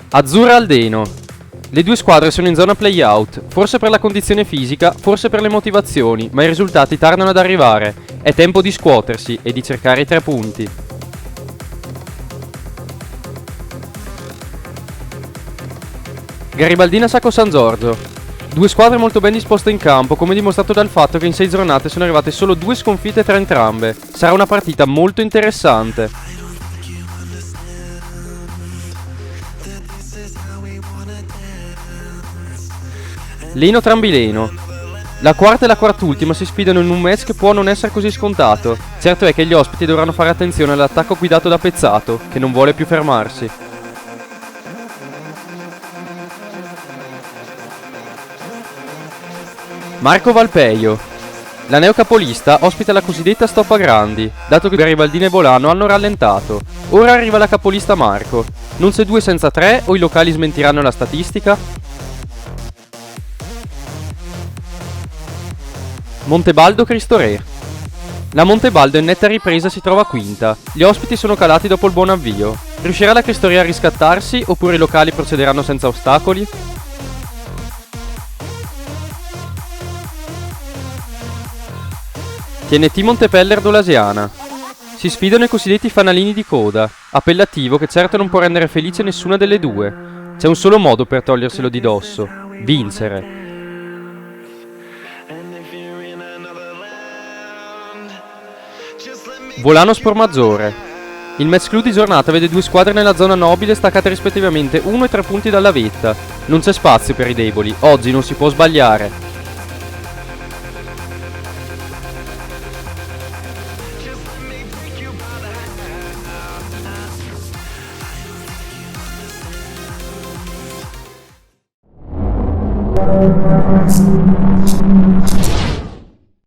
Azzurra-Aldeno. Le due squadre sono in zona play-out, forse per la condizione fisica, forse per le motivazioni, ma i risultati tardano ad arrivare. È tempo di scuotersi e di cercare i 3 punti. Garibaldina Sacco San Giorgio. Due squadre molto ben disposte in campo, come dimostrato dal fatto che in 6 giornate sono arrivate solo 2 sconfitte tra entrambe. Sarà una partita molto interessante. Leno Trambileno. La quarta e la quart'ultima si sfidano in un match che può non essere così scontato. Certo è che gli ospiti dovranno fare attenzione all'attacco guidato da Pezzato, che non vuole più fermarsi. Marco Valpeio. La neocapolista ospita la cosiddetta stoppa grandi, dato che Garibaldina e Bolano hanno rallentato. Ora arriva la capolista Marco. Non c'è 2 senza 3 o i locali smentiranno la statistica? Montebaldo Cristo Re. La Montebaldo in netta ripresa si trova quinta. Gli ospiti sono calati dopo il buon avvio. Riuscirà la Cristo Re a riscattarsi oppure i locali procederanno senza ostacoli? TNT Montepeller Dolasiana. Si sfidano i cosiddetti fanalini di coda, appellativo che certo non può rendere felice nessuna delle due. C'è un solo modo per toglierselo di dosso: vincere. Volano Spormaggiore. Il match clou di giornata vede 2 squadre nella zona nobile staccate rispettivamente 1 e 3 punti dalla vetta. Non c'è spazio per i deboli, oggi non si può sbagliare.